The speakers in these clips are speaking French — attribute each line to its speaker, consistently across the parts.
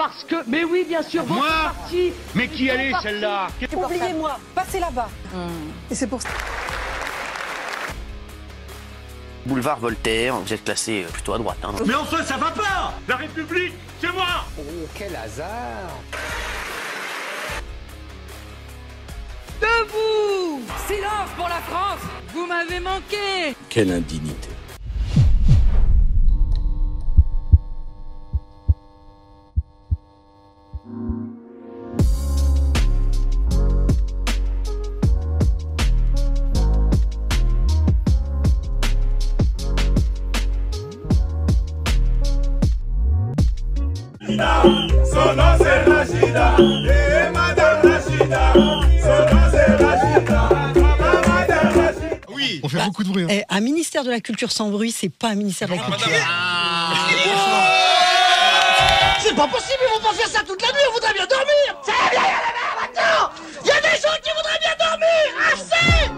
Speaker 1: Parce que, mais oui, bien sûr,
Speaker 2: moi parti, mais qui allait celle-là?
Speaker 3: Oubliez-moi, passez là-bas. Et c'est pour ça.
Speaker 4: Boulevard Voltaire, vous êtes classé plutôt à droite. Hein.
Speaker 2: Mais enfin, ça va pas! La République, c'est moi!
Speaker 5: Oh, quel hasard!
Speaker 6: Debout! Silence pour la France! Vous m'avez manqué!
Speaker 7: Quelle indignité!
Speaker 8: Son nom c'est Rachida, et Madame Rachida. Son nom c'est Rachida, Madame Rachida.
Speaker 2: Oui, on fait beaucoup de bruit.
Speaker 3: Un ministère de la culture sans bruit, c'est pas un ministère de la culture.
Speaker 1: C'est pas possible, ils vont pas faire ça toute la nuit, on voudrait bien dormir! Ça va bien, y a la mer maintenant! Y a des gens qui voudraient bien dormir! Assez!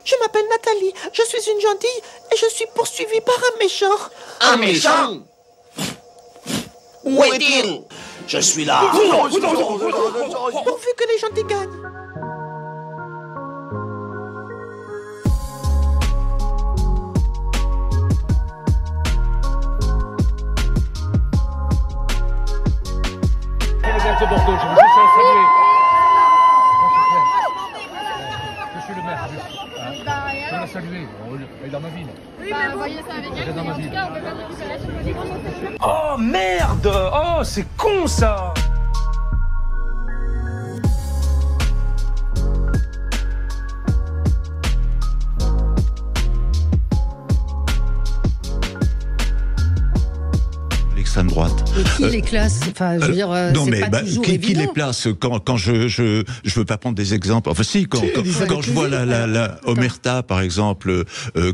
Speaker 9: Je m'appelle Nathalie, je suis une gentille et je suis poursuivie par un méchant.
Speaker 1: Un méchant? Où est-il? Je suis là!
Speaker 9: Pourvu que les gentils gagnent.
Speaker 2: De Bordeaux, je voudrais saluer. Je suis le maire. Je veux la saluer. Elle est dans ma ville.
Speaker 10: Oui, mais voyez ça avec elle. En tout cas, on peut pas récupérer.
Speaker 2: Oh merde! Oh, c'est con ça!
Speaker 11: L'extrême droite.
Speaker 3: Et qui les classe? Enfin, je veux dire,
Speaker 11: non,
Speaker 3: c'est
Speaker 11: mais
Speaker 3: pas toujours
Speaker 11: qui
Speaker 3: évident.
Speaker 11: les place quand je veux pas prendre des exemples. Enfin, si, quand je vois la Omerta, par exemple,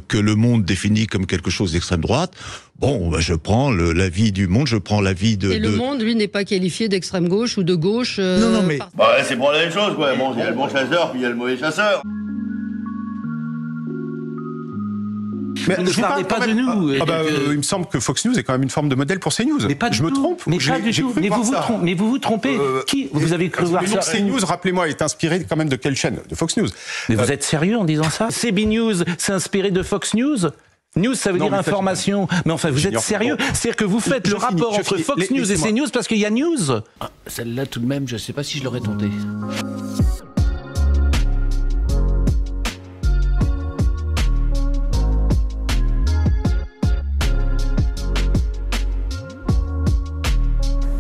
Speaker 11: que Le Monde définit comme quelque chose d'extrême droite, bon, bah, je prends l'avis du Monde, je prends l'avis de...
Speaker 3: Et Le Monde, lui, n'est pas qualifié d'extrême gauche ou de gauche.
Speaker 11: Non, mais...
Speaker 12: Bah, c'est pour la même chose, quoi. Bon, il y a le bon chasseur, puis il y a le mauvais chasseur.
Speaker 7: Mais ne parlez pas de nous.
Speaker 13: Il me semble que Fox News est quand même une forme de modèle pour CNews.
Speaker 7: Mais pas du
Speaker 13: je me
Speaker 7: tout.
Speaker 13: trompe.
Speaker 7: Mais pas du tout. Mais vous vous trompez. Qui vous avez cru voir ça?
Speaker 13: CNews, rappelez-moi, est inspiré quand même de quelle chaîne? De Fox News.
Speaker 7: Mais vous êtes sérieux en disant ça? CB News, c'est inspiré de Fox News? News, ça veut dire information. Mais enfin, vous êtes sérieux? C'est-à-dire que vous faites le rapport entre Fox News et CNews parce qu'il y a News?
Speaker 4: Celle-là, tout de même, je sais pas si je l'aurais tenté.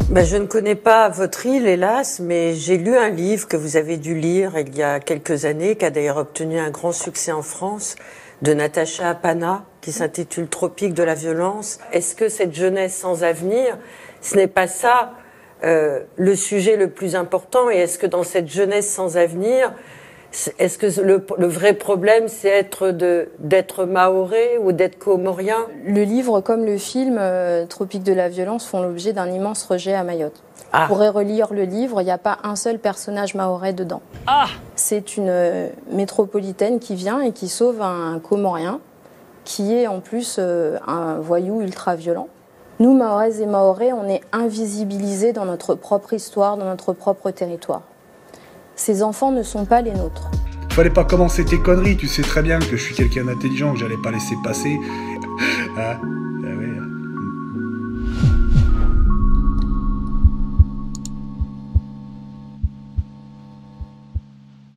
Speaker 14: Ben, je ne connais pas votre île, hélas, mais j'ai lu un livre que vous avez dû lire il y a quelques années, qui a d'ailleurs obtenu un grand succès en France, de Natacha Pana, qui s'intitule Tropique de la violence. Est-ce que cette jeunesse sans avenir, ce n'est pas ça le sujet le plus important? Et est-ce que dans cette jeunesse sans avenir, est-ce que le vrai problème, c'est d'être mahorais ou d'être comorien?
Speaker 15: Le livre, comme le film Tropique de la violence, font l'objet d'un immense rejet à Mayotte.
Speaker 14: Ah.
Speaker 15: Vous pourrez relire le livre, il n'y a pas un seul personnage mahorais dedans.
Speaker 1: Ah!
Speaker 15: C'est une métropolitaine qui vient et qui sauve un comorien, qui est en plus un voyou ultra-violent. Nous, Mahoraises et Mahorais, on est invisibilisés dans notre propre histoire, dans notre propre territoire. Ces enfants ne sont pas les nôtres.
Speaker 16: Fallait pas commencer tes conneries, tu sais très bien que je suis quelqu'un d'intelligent, que j'allais pas laisser passer. Ah, oui.